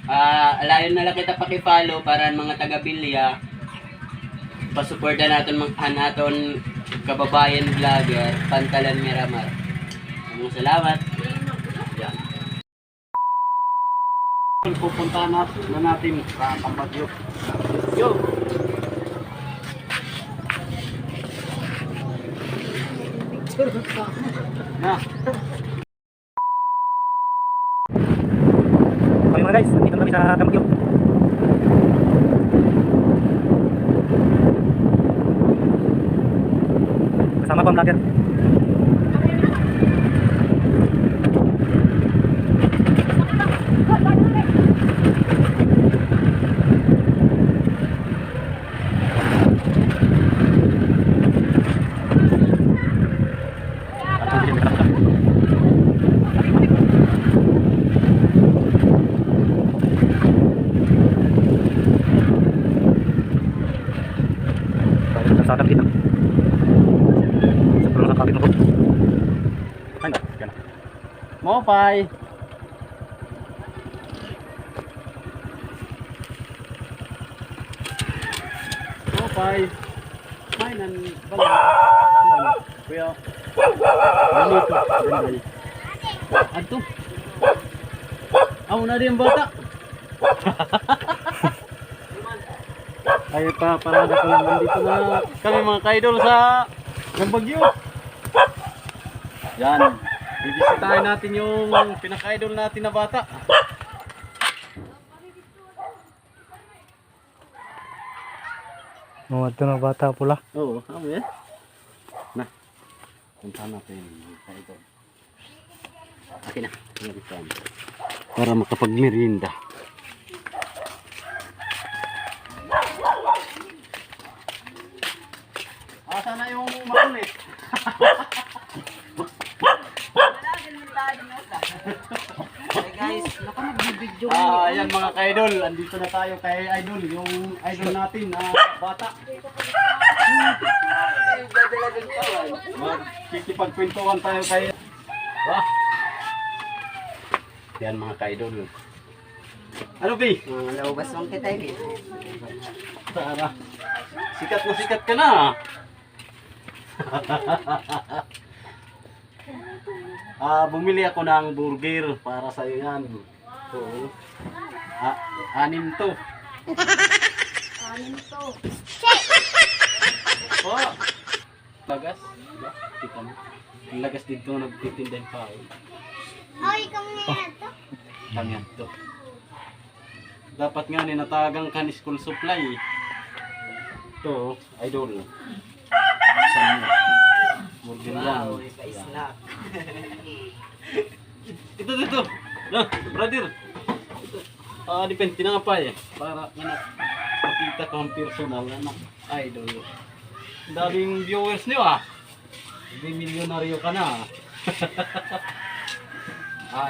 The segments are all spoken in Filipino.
Alayon na lang kita paki-follow para mga taga-Bilya pasuporta natin aton kababayan vlogger Pantalan Miramar. Maraming salamat. Yan. Pupunta na natin sa Tambagyo. Yo. Na. Okay mga guys, nandito na kami sa Tambagyo. Kasama ko ang vlogger. Sa dam dito. Sebelum sa kapit mo. Ay na, yan na. Mopay. Mopay. May nan balang. Kuya. Dito, dali. Adto. Amo na din bata. Ay parada ko lang dito na kami mga kaidol sa Tambagyo. Yan. Bibisitahin natin yung pinaka-idol natin na bata. Oh, ito na bata pula. Oo, ano yan? Na. Punta natin mga kaidol. Akin na. Para makapag-merienda. Asa na yung makulit? Hey guys, naka nagbibidyo. Ayan mga ka-idol, andito na tayo kay idol, yung idol natin na bata. Magkikipagkwentuhan tayo kay yan mga ka-idol. Ano Bi? Laubas mong kita ini. Tara. Sikat ka na. Bumili ako ng burger para sa iyo yan. Oo. Anim to. Anin to. Oh. Lagas. Kita mo. Ang lagas dito nagtitindahan pa ako. Ay, kami na to. Tangan to. Dapat nga ninatagang kan school supply. Ito, idol. Saan mo? Burger lang. Snack. Ito. No, brother. Ito. Depende na nga pa eh. Para makita ko ang personal na idol. Daming viewers niyo ah. Hindi milyonaryo ka na.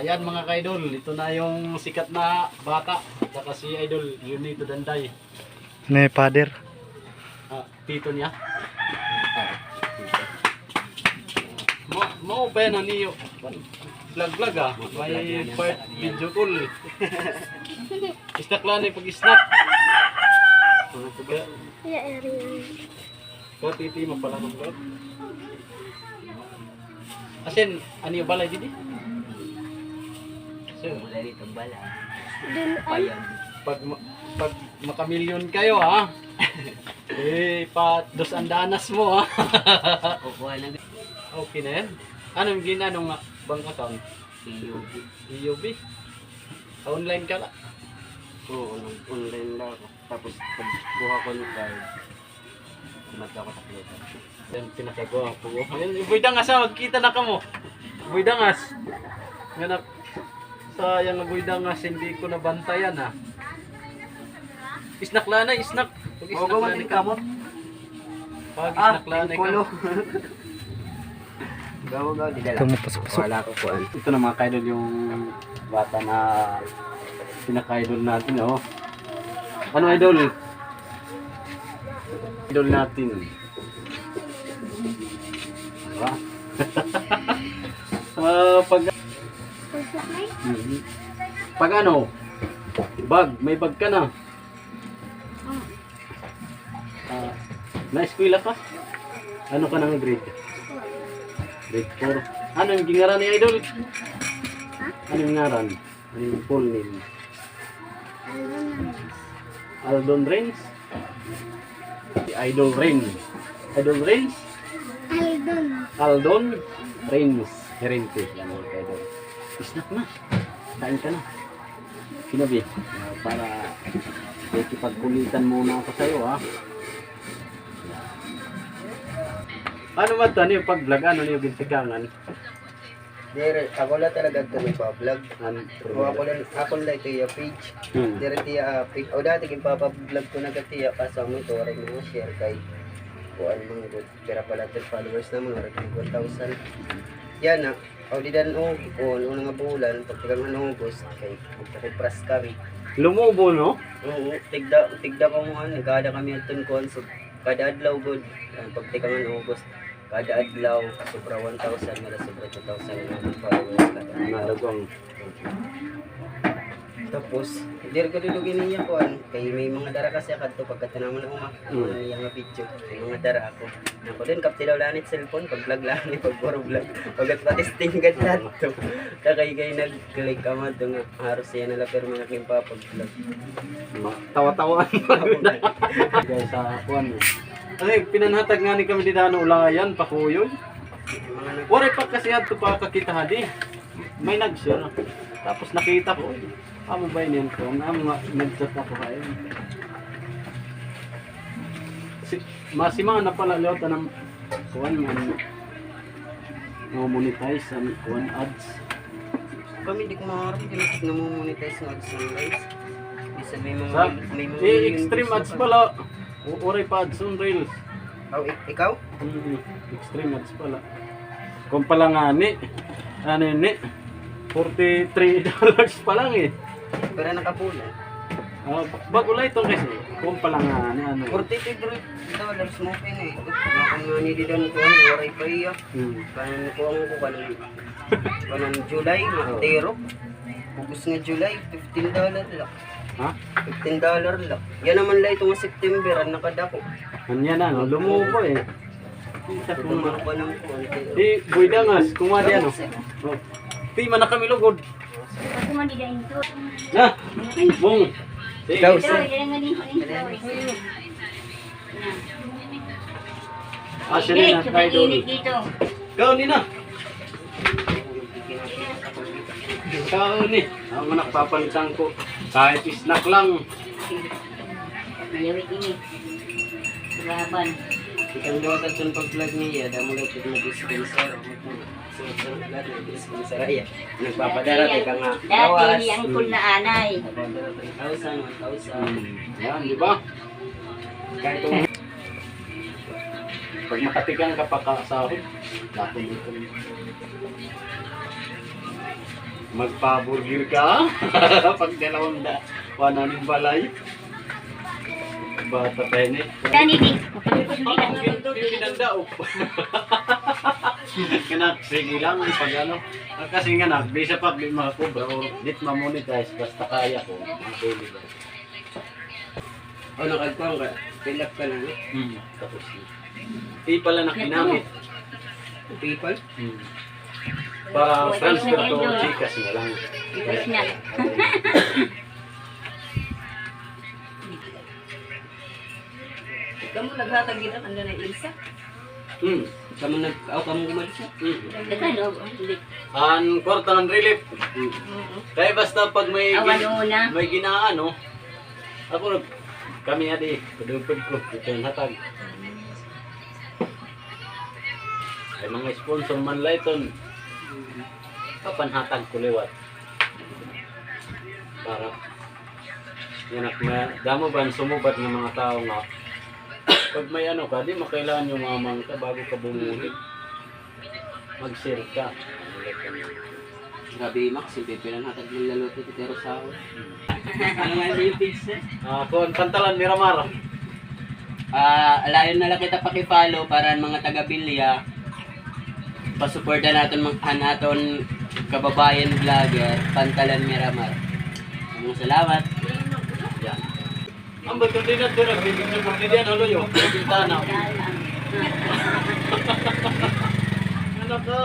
Yan mga ka-idol. Ito na yung sikat na bata. Saka si idol, Junito Danday. Ni father. Tito niya. Mau pa yan niyo. Vlog ah. May part video call. Snack lang pag snack. Kaya titi mo pala ng vlog. Asin, ano yung balay dito? So, Wala dito bala. pag makamilyon kayo ha. Pa dos andanas mo ha. Kukuha na Okay na yan. Anong ginanong bank account? yung EUB. Online ka lang. Oo, online lang ako. Tapos pagbuha ko ng card, mata ko takleta. Yan pinakagawa po. Yan, Boy Dangas ha, magkita na ka mo. Boy Dangas. Yan sayang na Boy Dangas, hindi ko nabantayan ha. Snack lanay, snack. Pag snack lanay ka mo. Pag snack lanay ka mo. Gawa di Ito dala. mo pasok-pasok. Wala ko kuan. Ito na mga kaidol yung bata na pinaka-idol natin, oh. Ano idol? Idol natin. Diba? pag ano, Bag, may bag ka na. Na-eskwela ka? Ano ka nang grade? Grade 4. Ano yung gingaran ni Idol? Ano yung ngaran? Ano yung full name? Aldon Rains? Si Idol Rain. Idol Rains? Aldon Rains. Herente. Yan mga Idol. Snack na. Kain ka na. Sinabi. Para ikipagkulitan muna ako sa'yo ha. Ano man to? Ano yung pag-vlog? Ano yung bintikangan? Dire, ako lang talaga ito nagpa-vlog. Ano? Ako lang ito yung page. Hmm. Dire tiya page. O dati kimpapablog ko na gatiya kasama ito. Rin mga share kay kuan mga good. Pero pala ito followers na mga rin 1,000. Yan na. O di dan o una nga bulan. Pagtagang August. Kay magpapras kami. Lumubo, no? Oo. Tigda ko mo nagkada kami at tunkon. So kada adlaw good. Pagtagang August. Kada adlaw, sobra 1,000, mara sobra 2,000 na followers kada. Naragong. Tapos, dir ko dudugin niya ko kay may mga dara kasi kadto pagkatanaw na uma. Niya nga video, may mga dara ako. Ako din kapti daw lanit cellphone pag vlog lang ni pag puro vlog. Pagkat pa-testing gad nato. Kay nag-click ka man nga haros siya nala pero may naking pa pag vlog. Tawa-tawaan pa na. Guys, sa kuan. Ay, pinanhatag nga ni kami di dano ulayan, pakuyon. Wala pa kasi ato pa kakita hadi. May nag-share. Tapos nakita ko. Amo ba yun ko? Amo nga nag-chat ako kayo. Masimang na pala lewat ng kuan nga monetize ang kuan ads. Kami di ko maharap kinatik na mo monetize ng ads ng guys. Isa may Sa, mga extreme ads pala. Uray pa ads on reels. Oh, ikaw? Extreme ads pala. Kung pala nga ni, ano yun ni, $43 pa lang eh. Pero nakapula. Bago lang ito kasi, kung pala nga ni ano. $43 mo pin eh. Nakang nga ni Didan ko, waray pa iya. Kanan ko ang ko kanan July, matero. Pugos nga July, $15 lang. Ha? $15 lang. Yan naman lang itong September, ang nakadako. Kanya na, no? Lumuko eh. Kita ko Tumaro nga. pa ng konti. Di, boy dangas, kumadi ano. Oh. Di, man na kami lugod. Ako man di dahin to. Na, mong. Ikaw, Ito, sir. yan nga ni Asya na na, kay Idol. init dito. Ikaw ni na. Ikaw ni. Ako nga nakpapalitan ko. Kahit snack lang. Mayawit ini. Laban. Ikang gawatan sa pag-vlog niya, damo lang ito mag-dispenser. Sa vlog, mag-dispenser ay. Nagpapadara tayo ka nga. Dati ang kul na anay. Nagpapadara 1,000, 1,000. Yan, di ba? Kahit kung pag makatigang ka pa kasahod, lapon dito. Magpa-burger ka? Pag 200 ng balay. Bata tayo Dani di. Pinandaop. Kanak, sige lang, pag ano. Kasi nga na, bisa pa di makakubra o dit ma-monetize, basta kaya ko. Makakuli ba? O, nakagpang ka. Pilap ka lang. Tapos di pala na kinamit. People? Pa-transfer to Gcash na lang. Ipos na. Kamu naghatag gina ang na isa. Kamu kamu gumalis na? Dagan o. Ang kwarta ng relief. Kaya basta pag may Awan una. may ginaano, ako kami adi, kadupod ko, ito yung hatag. Ay mga sponsor man layton. Kapanhatag ko liwat. Para yan at damo ba sumubad ng mga tao nga pag may ano ka, di makailangan yung mamang ka bago ka bumuli. Mag-share ka. Grabe, Max. Yung pipilan hatag ng laloto ito pero sa ako. Ano nga yung page eh? Kung pantalan ni Ramar. Alayon na lang kita pakipollow para mga taga-Bilya. Pasuporta natin naton kababayan vlogger, Pantalan Miramar. Salamat. Ang magkandinat doon, nagbibig na pagkadian, ano yun? Bintana. Dala. Anak ka.